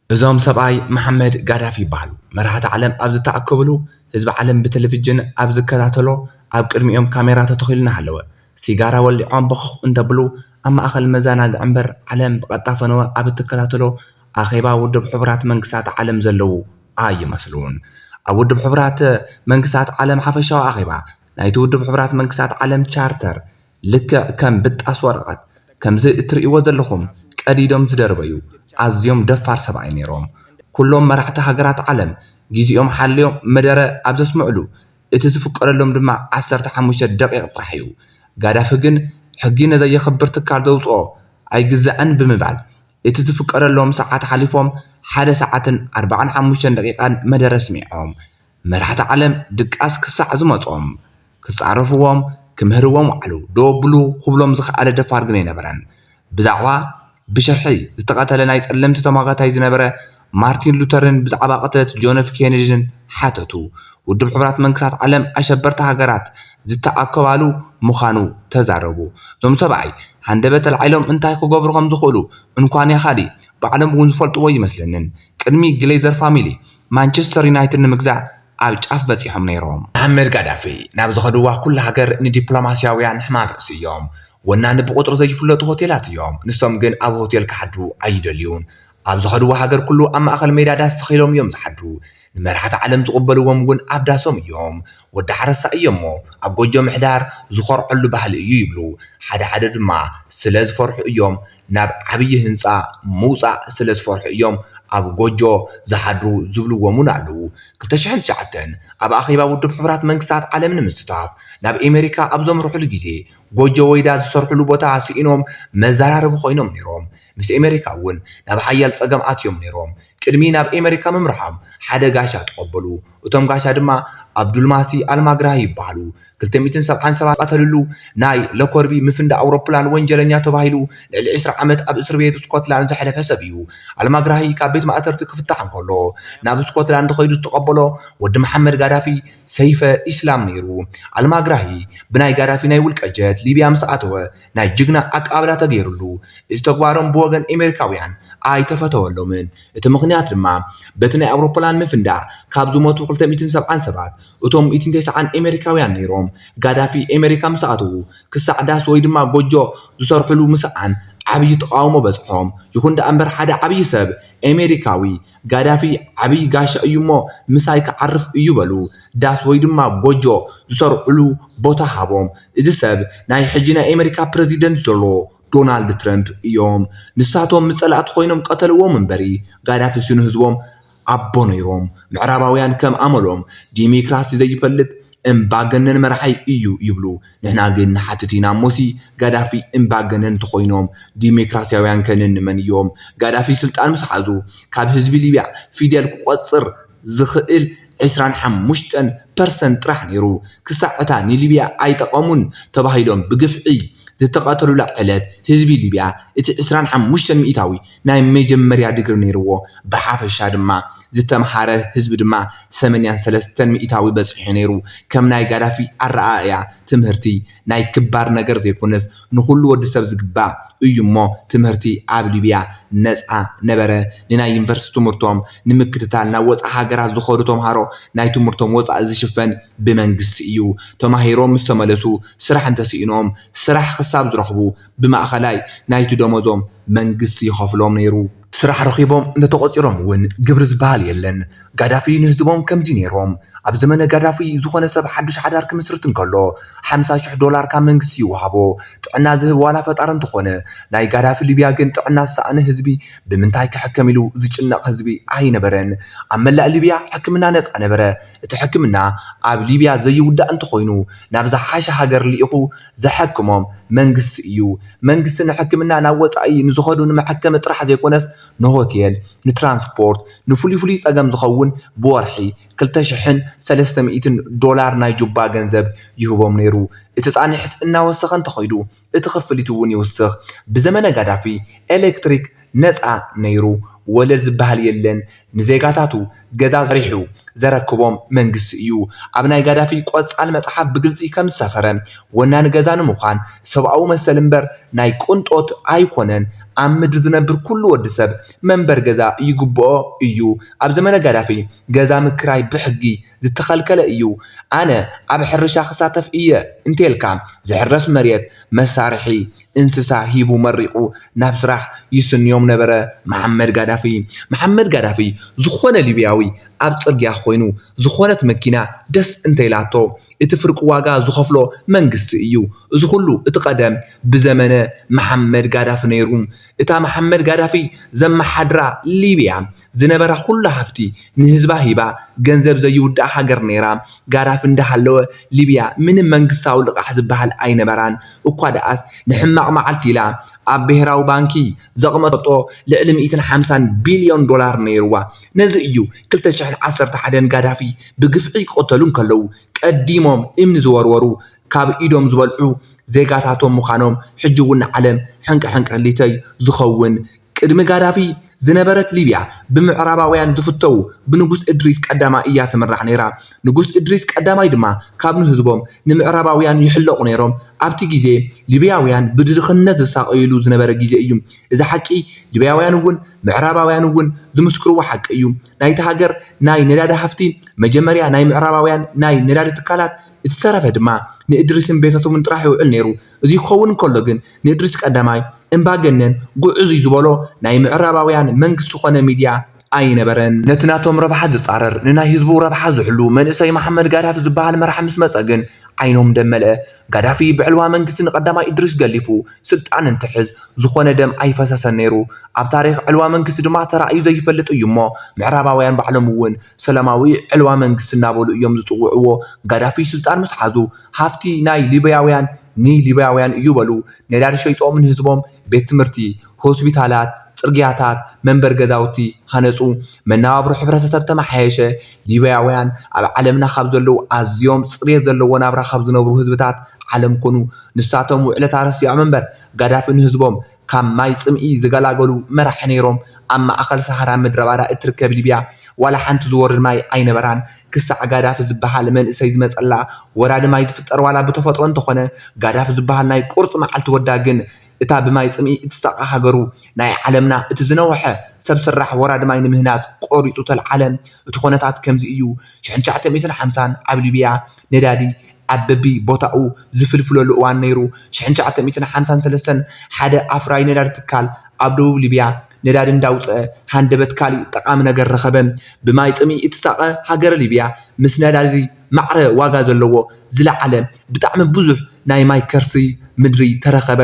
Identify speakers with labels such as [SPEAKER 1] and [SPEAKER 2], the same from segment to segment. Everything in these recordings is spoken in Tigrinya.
[SPEAKER 1] እዞም ሰብኣይ መሐመድ ጋዳፊ ይበሃሉ መራሕቲ ዓለም ኣብ ዝተኣከብሉ ህዝቢ ዓለም ብቴሌቪዥን ኣብ ዝከታተሎ ኣብ ቅድሚኦም ካሜራ ተተኺሉና ኣለወ ሲጋራ ወሊዖም በኽኽ እንተብሉ ኣብ ማእኸል መዘናግዕ እምበር ዓለም ብቐጣፈነወ ኣብ እትከታተሎ ኣኼባ ውድብ ሕቡራት መንግስታት ዓለም ዘለዉ ኣይመስሉን ኣብ ውድብ ሕቡራት መንግስታት ዓለም ሓፈሻዊ ኣኼባ ናይቲ ውድብ ሕቡራት መንግስታት ዓለም ቻርተር ልክዕ ከም ብጣስ ወረቐት ከምዚ እትርእይዎ ዘለኹም ቀዲዶም ዝደርበዩ ኣዝዮም ደፋር ሰብኣይ ነይሮም ኩሎም መራሕቲ ሃገራት ዓለም ግዚኦም ሓልዮም መደረ ኣብ ዘስምዕሉ እቲ ዝፍቀደሎም ድማ 15 ደቂቕ ጥራሕ እዩ ጋዳፊ ግን ሕጊ ነዘየኽብር ትካል ዘውፅኦ ኣይግዛእን ብምባል እቲ ዝፍቀደሎም ሰዓት ሓሊፎም 1 ሰዓትን 45 ደቂቓን መደረ ስሚዖም መራሕቲ ዓለም ድቃስ ክሳዕ ዝመጾም ክጻረፍዎም ክምህርዎም ዋዕሉ ዶብሉ ክብሎም ዝኽኣለ ደፋር ግን ኣይነበረን ብዛዕባ ብሸርሒ ዝተቐተለ ናይ ጸለምቲ ተሟጋታይ ዝነበረ ማርቲን ሉተርን ብዛዕባ ቅትለት ጆን ኤፍ ኬነዲን ሓተቱ ውድብ ሕቡራት መንግስታት ዓለም ኣሸበርቲ ሃገራት ዝተኣከባሉ ምዃኑ ተዛረቡ እዞም ሰብኣይ ሃንደበት ተላዒሎም እንታይ ክገብሩ ከም ዝኽእሉ እንኳን ያኻዲ ባዕሎም እውን ዝፈልጥዎ ይመስለንን ቅድሚ ግሌዘር ፋሚሊ ማንቸስተር ዩናይትድ ንምግዛእ ኣብ ጫፍ በፂሖም ነይሮም መሐመድ ጋዳፊ ናብ ዝኸድዋ ኩሉ ሃገር ንዲፕሎማስያውያን ሕማም ርእሲ እዮም ወናኒ ብቁጥሪ ዘይፍለጡ ሆቴላት እዮም ንሶም ግን ኣብ ሆቴል ክሓድሩ ኣይደልዩን ኣብ ዝኸድዋ ሃገር ኩሉ ኣብ ማእኸል ሜዳ ዳስ ተኺሎም እዮም ዝሓድሩ ንመራሕቲ ዓለም ዝቕበልዎም እውን ኣብ ዳሶም እዮም ወዲ ሓረሳ እዮም ሞ ኣብ ጎጆ ምሕዳር ዝኸርዐሉ ባህሊ እዩ ይብሉ ሓደ ድማ ስለ ዝፈርሑ እዮም ናብ ዓብዪ ህንፃ ምውፃእ ስለ ዝፈርሑ እዮም ኣብ ጎጆ ዝሓድሩ ዝብልዎምን ኣለዉ 2009 ኣብ ኣኼባ ውድብ ሕቡራት መንግስታት ዓለም ንምስታፍ ናብ ኣሜሪካ ኣብ ዘምርሑሉ ግዜ ጎጆ ወይዳ ዝሰርሕሉ ቦታ ስኢኖም መዘራረቢ ኮይኖም ነይሮም ምስ ኣሜሪካ እውን ናብ ሓያል ፀገም ኣትዮም ነይሮም ቅድሚ ናብ ኣሜሪካ ምምርሖም ሓደ ጋሻ ተቐበሉ እቶም ጋሻ ድማ አብዱልማሲ አልማግራሂ ይባሉ 277 ቀተልሉ ናይ ለኮርቢ ምፍንዳ አውሮፕላን ወንጀለኛ ተባሂሉ ልዕሊ 20 ዓመት ኣብ እስር ቤት ስኮትላንድ ዘሕለፈ ሰብ እዩ አልማግራሂ ካብ ቤት ማእሰርቲ ክፍታሕ እንከሎ ናብ ስኮትላንድ ኸይዱ ዝተቀበሎ ወዲ መሐመድ ጋዳፊ ሰይፈ ኢስላም ነይሩ አልማግራሂ ብናይ ጋዳፊ ናይ ውልቀጀት ሊብያ ምስተኣተወ ናይ ጅግና አቀባብላ ተገይሩሉ እዚ ተግባሮም ብወገን አሜሪካውያን ኣይተፈተወሎምን እቲ ምኽንያት ድማ በቲ ናይ አውሮፕላን ምፍንዳ ካብ ዝሞቱ 277 እቶም 190 አሜሪካውያን ነይሮም ጋዳፊ አሜሪካ ምሳኣተው ክሳዕ ዳስ ወይ ድማ ጎጆ ዝሰርሕሉ ምሳኣን ዓብይ ተቃውሞ በጽሖም ይኹን ደአንበር ሓደ ዓብይ ሰብ አሜሪካዊ ጋዳፊ ዓብይ ጋሻ እዩሞ ምሳይ ከዓርፍ እዩ በሉ ዳስ ወይ ድማ ጎጆ ዝሰርሕሉ ቦታ ሃቦም እዚ ሰብ ናይ ሕጂ ናይ አሜሪካ ፕሬዚደንት ዘሎ ዶናልድ ትራምፕ እዮም ንሳቶም ምጸላእት ኮይኖም ቀተልዎም እንበሪ ጋዳፊ ስኑ ህዝቦም አቦ ነይሮም ምዕራባውያን ከም አመሎም ዲሞክራሲ ዘይፈልጥ እምባገነን መራሓይ እዩ ይብሉ ንሕና ግን ሓትቲና ሞሲ ጋዳፊ እምባገነን ተኮይኖም ዲሞክራሲያውያን ከነን መን እዮም ጋዳፊ ስልጣን መስሓዙ ካብ ህዝቢ ሊብያ ፊደል ቁጽር ዝኽእል 25% ጥራሕ ነይሩ ክሳዕታ ንሊብያ ኣይጠቀሙን ተባሂሎም ብግፍዒ ዝተቀተሉላ ዕለት ህዝቢ ሊብያ እቲ 25 ሚእታዊ ናይ መጀመርያ ድግሪ ነይርዎ ብሓፈሻ ድማ ዝተምሃረ ህዝቢ ድማ 83 ሚእታዊ በጽሒ ነይሩ ከም ናይ ጋዳፊ ኣረኣያ ትምህርቲ ናይ ክባር ነገር ዘይኮነስ ንኹሉ ወዲ ሰብ ዝግባእ እዩሞ ትምህርቲ ኣብ ሊብያ ነፃ ነበረ ንናይ ዩኒቨርሲቲ ትምህርቶም ንምክትታል ናብ ወፃ ሃገራት ዝኸዱ ተምሃሮ ናይ ትምህርቶም ወፃ ዝሽፈን ብመንግስቲ እዩ ተማሂሮም ዝተመለሱ ስራሕ እንተስኢኖም ስራሕ ክሳብ ዝረኽቡ ብማእኸላይ ናይቲ ደመዞም መንግስቲ ይኸፍሎም ነይሩ ስራሕ ረኺቦም እንተተቆፂሮም እውን ግብሪ ዝበሃል የለን ጋዳፊ ንህዝቦም ከምዚ ነይሮም ኣብ ዘመነ ጋዳፊ ዝኾነ ሰብ ሓዱሽ ሓዳር ክምስርት እንከሎ $50,000 ካብ መንግስቲ ይወሃቦ ጥዕና ዝህብ ዋላ ፈጣር እንትኾነ ናይ ጋዳፊ ሊብያ ግን ጥዕና ዝሰኣነ ህዝቢ ብምንታይ ክሕከም ኢሉ ዝጭነቕ ህዝቢ ኣይነበረን ኣብ መላእ ሊብያ ሕክምና ነፃ ነበረ እቲ ሕክምና ኣብ ሊብያ ዘይውዳእ እንተኾይኑ ናብ ዝሓሸ ሃገር ሊኢኹ ዘሐክሞም መንግስቲ እዩ መንግስቲ ንሕክምና ናብ ወፃኢ ንዝኸዱ ንመሐከመ ጥራሕ ዘይኮነስ ንሆቴል ንትራንስፖርት ንፍሉይ ፀገም ዝኸውን ብወርሒ $2,300 ናይ ጁባ ገንዘብ ይህቦም ነይሩ እቲ ጻኒሕት እናወሰኸ እንተኸይዱ እቲ ክፍሊት እውን ይውስኽ ብዘመነ ጋዳፊ ኤሌክትሪክ ነፃ ነይሩ ወለድ ዝበሃል የለን ንዜጋታቱ ገዛ ዘሪሑ ዘረክቦም መንግስቲ እዩ ኣብ ናይ ጋዳፊ ቆጻል መጽሓፍ ብግልጺ ከም ዝሰፈረ ወናኒ ገዛ ንምዃን ሰብኣዊ መሰል እምበር ናይ ቁንጦት ኣይኮነን ኣብ ምድሪ ዝነብር ኩሉ ወዲ ሰብ መንበር ገዛ ይግብኦ እዩ ኣብ ዘመነ ጋዳፊ ገዛ ምክራይ ብሕጊ ዝተኸልከለ እዩ ኣነ ኣብ ሕርሻ ክሳተፍ እየ እንቴልካ ዝሕረስ መሬት መሳርሒ እንስሳ ሂቡ መሪቁ ናብ ስራሕ ይስንዮም ነበረ መሐመድ ጋዳፊ ዝኾነ ሊብያዊ ኣብ ጽርግያ ኮይኑ ዝኾነት መኪና ደስ እንተይላቶ እቲ ፍርቂ ዋጋ ዝኸፍሎ መንግስቲ እዩ እዚ ሁሉ እቲ ቀደም ብዘመነ መሐመድ ጋዳፊ ነይሩ እታ መሐመድ ጋዳፊ ዘመሓድራ ሊብያ ዝነበራ ኩሉ ሃፍቲ ንህዝባ ሂባ ገንዘብ ዘይውዳእ ሃገር ነይራ ጋዳፊ እንዳሃለወ ሊብያ ምንም መንግስታዊ ልቃሕ ዝበሃል ኣይነበራን እኳ ደኣስ ንሕማቕ መዓልቲ ኢላ ኣብ ብሄራዊ ባንኪ ዘቕመጠቶ ልዕሊ 150 ቢልዮን ዶላር ነይርዋ ነዚ እዩ 2011 ጋዳፊ ብግፍዒ ይቆተሉን ከለው ቀዲሞም እምኒ ዝወርወሩ ካብ ኢዶም ዝበልዑ ዜጋታቶም ምዃኖም ሕጂ እውን ዓለም ሕንቀሕንቀሊተይ ዝኸውን ቅድሚ ጋዳፊ ዝነበረት ሊብያ ብምዕራባውያን ዝፍተው ብንጉስ እድሪስ ቀዳማይ እያ ትምራሕ ነይራ ንጉስ እድሪስ ቀዳማይ ድማ ካብ ንህዝቦም ንምዕራባውያን ይሕለቁ ነይሮም ኣብቲ ግዜ ሊብያውያን ብድርኽነት ዝሳቀይሉ ዝነበረ ግዜ እዩ እዚ ሓቂ ሊብያውያን እውን ምዕራባውያን እውን ዝምስክርዎ ሓቂ እዩ ናይቲ ሃገር ናይ ነዳዲ ሃፍቲ መጀመርያ ናይ ምዕራባውያን ናይ ነዳዲ ትካላት እቲ ተረፈ ድማ ንእድሪስን ቤተሰቡን ጥራሕ ይውዕል ነይሩ እዚ ይኸውን ከሎ ግን ንእድሪስ ቀዳማይ እምባገነን ጉዕዙ ዝበሎ ናይ ምዕራባውያን መንግስቲ ኮነ ሚድያ ኣይነበረን ነቲ ናቶም ረብሓ ዝጻረር ንናይ ህዝቡ ረብሓ ዝሕሉ መንእሰይ መሐመድ ጋዳፊ ዝበሃል መራሒ ምስ መጸ ግን ዓይኖም ደመልአ ጋዳፊ ብዕልዋ መንግስቲ ንቀዳማይ እድሪስ ገሊፉ ስልጣን እንትሕዝ ዝኾነ ደም ኣይፈሰሰን ነይሩ ኣብ ታሪክ ዕልዋ መንግስቲ ድማ ተራእዩ ዘይፈልጥ እዩ እሞ ምዕራባውያን ባዕሎም እውን ሰላማዊ ዕልዋ መንግስቲ እናበሉ እዮም ዝፅውዕዎ ጋዳፊ ስልጣን ምስ ሓዙ ሃፍቲ ናይ ሊብያውያን ሊብያውያን እዩ በሉ ነዳዲ ሸይጦም ንህዝቦም ቤት ትምህርቲ ሆስፒታላት ጽርግያታት መንበር ገዛውቲ ሃነጹ መናባብሮ ሕብረተሰብ ተማሓየሸ ሊብያውያን ኣብ ዓለምና ካብ ዘለው ኣዝዮም ጽሬት ዘለዎ ናብራ ካብ ዝነብሩ ህዝብታት ዓለም ኮኑ ንሳቶም ውዕለታ ረሲዖም መንበር ጋዳፊ ንህዝቦም ካብ ማይ ጽምኢ ዝገላገሉ መራሒ ነይሮም ኣብ ማእኸል ሰሃራ ምድረ ባዳ እትርከብ ሊብያ ዋላ ሓንቲ ዝወርድ ማይ ኣይነበራን ክሳዕ ጋዳፊ ዝበሃል መንእሰይ ዝመጸላ ወራዲ ማይ ዝፍጠር ዋላ ብተፈጥሮ እንተኾነ ጋዳፊ ዝበሃል ናይ ቁርጥ መዓልቲ ወዳ ግን እታ ብማይ ጽምኢ እትሳqa ሃገሩ ናይ ዓለምና እቲ ዝነውሐ ሰብ ስራሕ ወራዲ ማይ ንምህናጽ ቆሪጡ ተልዓለም እቲ ኾነታት ከምዚ እዩ 1950 ኣብ ሊብያ ነዳዲ ዓበቢ ቦታኡ ዝፍልፍለሉ እዋን ነይሩ 1953 ሓደ ኣፍራይ ነዳዲ ትካል ኣብ ደቡብ ሊብያ ነዳዲ እንዳውፅአ ሃንደበት ካሊእ ጠቃሚ ነገር ረኸበ ብማይ ጽምኢ እትሳቀ ሃገር ሊብያ ምስ ነዳዲ ማዕረ ዋጋ ዘለዎ ዝለዓለ ብጣዕሚ ብዙሕ ናይ ማይ ከርሲ ምድሪ ተረኸበ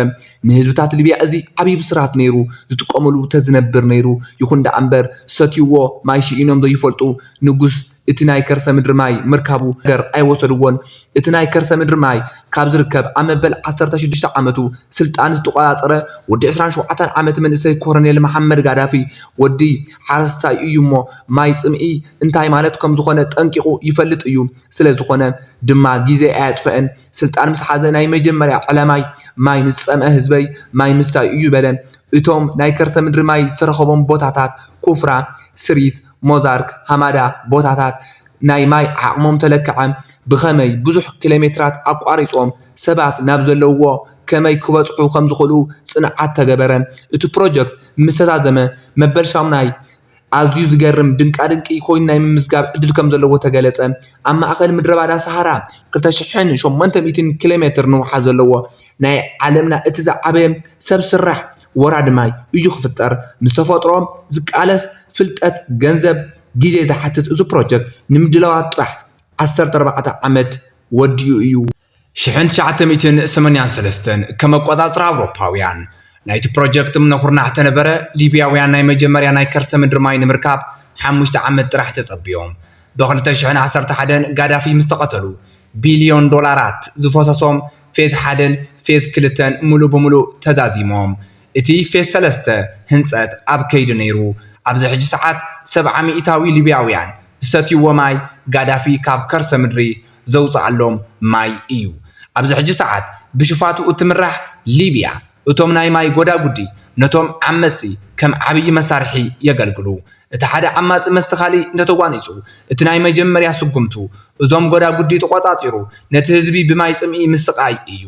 [SPEAKER 1] ንህዝብታት ሊብያ እዚ ዓብይ ብስራት ነይሩ ዝጥቀምሉ ተዝነብር ነይሩ ይኹን ዳ እምበር ሰትይዎ ማይ ሽኢኖም ዘይፈልጡ ንጉስ እቲ ናይ ከርሰ ምድሪ ማይ ምርካቡ ገር ኣይወሰድዎን እቲ ናይ ከርሰ ምድሪ ማይ ካብ ዝርከብ ኣብ መበል 16 ዓመቱ ስልጣን ዝተቆጻጸረ ወዲ 27 ዓመት መንእሰይ ኮሎኔል መሐመድ ጋዳፊ ወዲ ሓረስታይ እዩ እሞ ማይ ጽምኢ እንታይ ማለት ከም ዝኾነ ጠንቂቁ ይፈልጥ እዩ ስለ ዝኾነ ድማ ግዜ ኣያጥፈአን ስልጣን ምስ ሓዘ ናይ መጀመርያ ዕላማይ ማይ ንጸምአ ህዝበይ ማይ ምስታይ እዩ በለ እቶም ናይ ከርሰ ምድሪ ማይ ዝተረኸቦም ቦታታት ኩፍራ ስሪት ሞዛርክ ሃማዳ ቦታታት ናይ ማይ ዓቕሞም ተለክዐ ብኸመይ ብዙሕ ኪሎሜትራት ኣቋሪጾም ሰባት ናብ ዘለውዎ ከመይ ክበጽሑ ከም ዝኽእሉ ጽንዓት ተገበረ እቲ ፕሮጀክት ምስተዛዘመ መበል ሻምናይ ኣዝዩ ዝገርም ድንቃድንቂ ኮይኑ ናይ ምምዝጋብ ዕድል ከም ዘለዎ ተገለጸ ኣብ ማእኸል ምድረ ባዳ ሰሃራ 2800 ኪሎሜትር ንውሓ ዘለዎ ናይ ዓለምና እቲ ዝዓበየ ሰብ ስራሕ ወራዲ ማይ እዩ ክፍጠር ምስ ተፈጥሮም ዝቃለስ ፍልጠት ገንዘብ ግዜ ዝሓትት እዚ ፕሮጀክት ንምድላዋት ጥራሕ 14 ዓመት ወዲኡ እዩ 1983 ከም ኣቆጻጽራ ኣውሮፓውያን ናይቲ ፕሮጀክት ምነኹርና ተነበረ ሊብያውያን ናይ መጀመርያ ናይ ከርሰ ምድሪ ማይ ንምርካብ 5 ዓመት ጥራሕ ተጸቢዮም ብ2011 ጋዳፊ ምስ ተቐተሉ ቢልዮን ዶላራት ዝፈሰሶም ፌዝ 1 ፌዝ 2 ሙሉእ ብምሉእ ተዛዚሞም እቲ ፌዝ 3 ህንጸት ኣብ ከይዲ ነይሩ ኣብዚ ሕጂ ሰዓት 700ታዊ ሊብያውያን ዝሰትይዎ ማይ ጋዳፊ ካብ ከርሰ ምድሪ ዘውፅኣሎም ማይ እዩ ኣብዚ ሕጂ ሰዓት ብሽፋቱ እትምራሕ ሊብያ እቶም ናይ ማይ ጎዳጉዲ ነቶም ዓመጽቲ ከም ዓብይ መሳርሒ የገልግሉ እቲ ሓደ ዓማጽ መስተኻሊ እንተተጓኒጹ እቲ ናይ መጀመርያ ስጉምቱ እዞም ጎዳጉዲ ተቆጻጺሩ ነቲ ህዝቢ ብማይ ጽምኢ ምስቃይ እዩ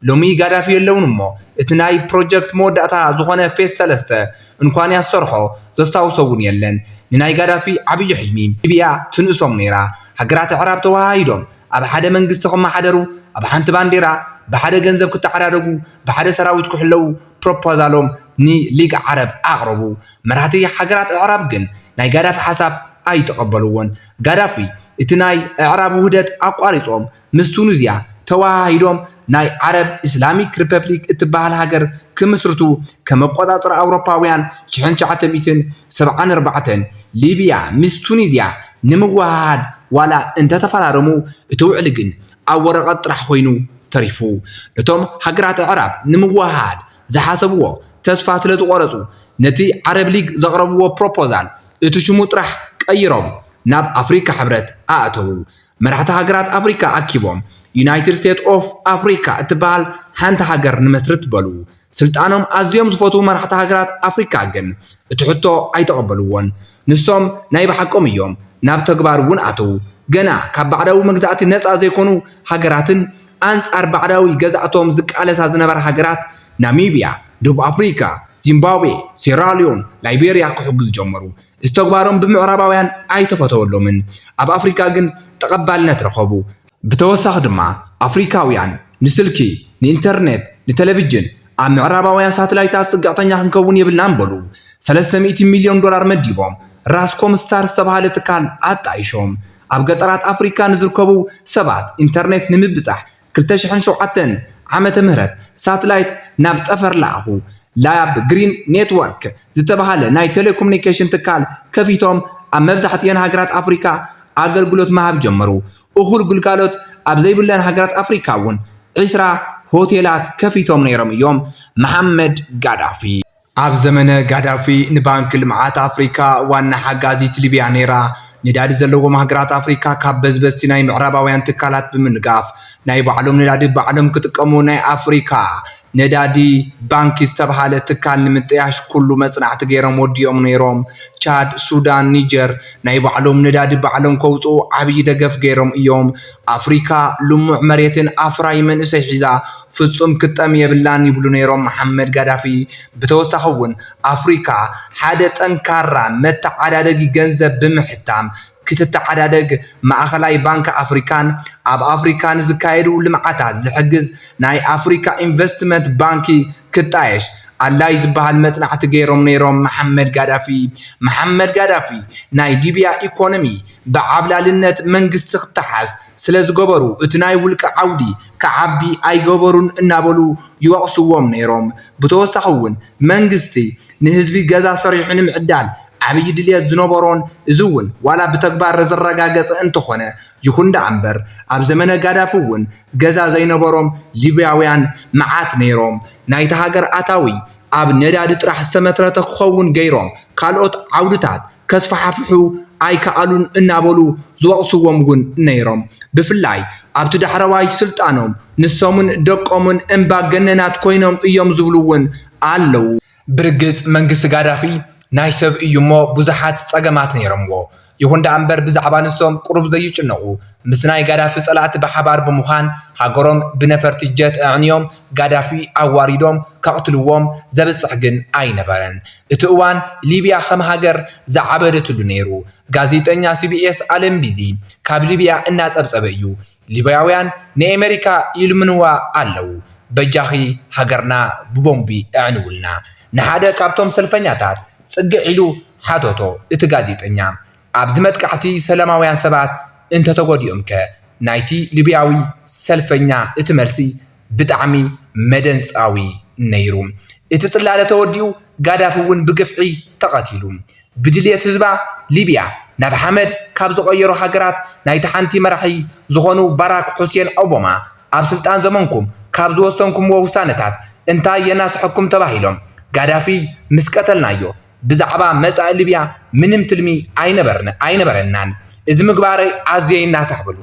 [SPEAKER 1] ሎሚ ጋዳፊ የለውን እሞ እቲ ናይ ፕሮጀክት መወዳእታ ዝኾነ ፌስ 3 እንኳን ያሰርሖ ዘስታውሰውን የለን ንናይ ጋዳፊ ዓብይ ሕልሚ ሊብያ ትንእሶም ነይራ ሃገራት ዕራብ ተዋሂዶም ኣብ ሓደ መንግስቲ ክመሓደሩ ኣብ ሓንቲ ባንዴራ بحدا جنزب كنت عرادقو بحدا سراويت كحلو بروبوزالوم ني ليغ عرب أغربو مراتي حجرات عرب جن ناي قداف حساب أي تقبلون قدافي اتناي عرب وهدت أقاريتهم مستونيزيا تواهيدهم ناي عرب إسلاميك ريبابليك اتباع الهجر كمسرتو كمقاطعة أوروباويان شحن شعتميتن 74 ليبيا مستونيزيا نموهاد ولا انت تفرارمو توعلقن أو ورقة رح خوينو تريفو نتوم حجرات عرب نموهاد زحاسبوه تسفات لتقارطو نتي عرب ليج زغربوه بروبوزال اتشمو طرح قيروم ناب أفريقيا حبرت آتو مرحت حجرات أفريقيا أكيبوم يونايتد ستيت أوف أفريقيا اتبال حانت حجر نمسرت بلو سلطانهم أزيوم زفوتو مرحت حجرات أفريقيا جن اتحطو أي تقبلوون نسوم نايب حقهم يوم ناب تقبارون آتو جنا كبعدو مجزعة الناس أزيكونو حجراتن أنت 4 جزءاتهم زك على أساس نبر حجرات ناميبيا دوب أفريقيا زيمبابوي سيراليون ليبيريا كحجز جمرو استقبارهم بمعرباويان أي تفتولوا من أب أفريقيا جن تقبلنا ترخبوا بتوسخ دمع أفريقاويان نسلكي نإنترنت نتلفزيون أم معرباويان ساتلايتات تقعطنيا هنكون يبلنان بلو 300 مليون دولار مديبهم راسكم ستار سبها لتكال أتعيشهم أب قطرات أفريقيا نزركبوا سبات إنترنت نمبزح كلتشحن شوعتن عامة مهرت ساتلايت نابت أفر لعهو لاب جرين نيتورك زتبهال ناي تيليكومنيكيشن تكال كفيتهم أم مبدحت ين هاجرات أفريقيا أقل قلوت مهاب جمرو أخور قلقالوت أبزي بلان هاجرات أفريقيا ون عسرة هوتيلات كفيتهم نيرم يوم محمد قادافي أب زمن قادافي نبانك المعات أفريقيا وان حقازي ليبيا نيرا نداد زلوغو مهاجرات أفريقيا كابزبستي ناي معرباويان تكالات بمنقاف ناي بعلم ندادي بعلم كتقمو ناي أفريقيا ندادي بانكي استبحالة تكال نمتياش كله مصنعت غيرهم وديهم نيروم تشاد سودان نيجر ناي بعلم ندادي بعلم كوتو عبي دقف غيرهم يوم أفريقيا لمع مريتين أفراي من إسيحيزا فصم كتام يبلان يبلو نيروم محمد قادافي بتوسخون أفريقيا حادث أنكارا متعدادي جنزب بمحتام كتتعدادق مأخلاي بانك أفريكان أب أفريكان زكايرو لمعاتا زحجز ناي أفريكا إنفستمنت بانكي كتايش الله يزبها المتنعت غيرهم نيروم محمد قادافي ناي ليبيا إيكونومي بعبلا للنت منقس تحز سلاز قبرو اتناي ولك عودي كعبي أي قبرون النابلو يوقسوهم نيروم بتوسخون منقسي نهزبي قزا صريحين معدال عبي دليا زنوبرون زون ولا بتكبار رزرقاقص انتخونه يكون دا عنبر اب زمنه قادافون قزا زينبروم ليبياويان معات نيروم نايت هاجر اتاوي اب نداد طرح استمترته خون غيروم كالوت عودتات كسفحفحو اي كالون انابلو زوقسوم غون نيروم بفلاي اب تدحرواي سلطانهم نسومن دقومن انبا جننات كوينوم ايوم زبلون አለው برجز منقس قادافي نايسب يومو بزحات صقمات نيرمو يهون دا أمبر بزعبا نستوم قرب زيوش النقو مسناي قادافي صلاة بحبار بمخان حاقروم بنفرت الجات اعنيوم قادافي اواردوم كقتلوهم زبس حقن اي نبارن اتقوان ليبيا خم هاجر زعبرت اللونيرو غازيتنيا CBS ألم بيزي كاب ليبيا الناس أبسابيو ليبياويان ني أمريكا يلمنوا ألو بجاخي هاجرنا ببومبي اعنولنا نحادا كابتوم سلفنياتات صقعلو حاتوتو اتغازيتنيا ابزمت كعتي سلاماويان سبات انت تقوديومك نايتي ليبياوي سلفنيا اتمرسي بطعمي مدنساوي نيروم اتصلاله توديو قادافون بقفعي تقاتلو بدليت حزبا ليبيا ناب حمد كاب زغيرو حقرات نايت حانتي مرحي زغونو باراك حسين اوباما اب سلطان زمانكم كاب زوسنكم ووسانتات انتا يناس حكم تباهيلهم قادافي مسكتلنايو بزعبا مساء ليبيا منم تلمي اي نبرنان إذ مقباري عزيين ناس حبلو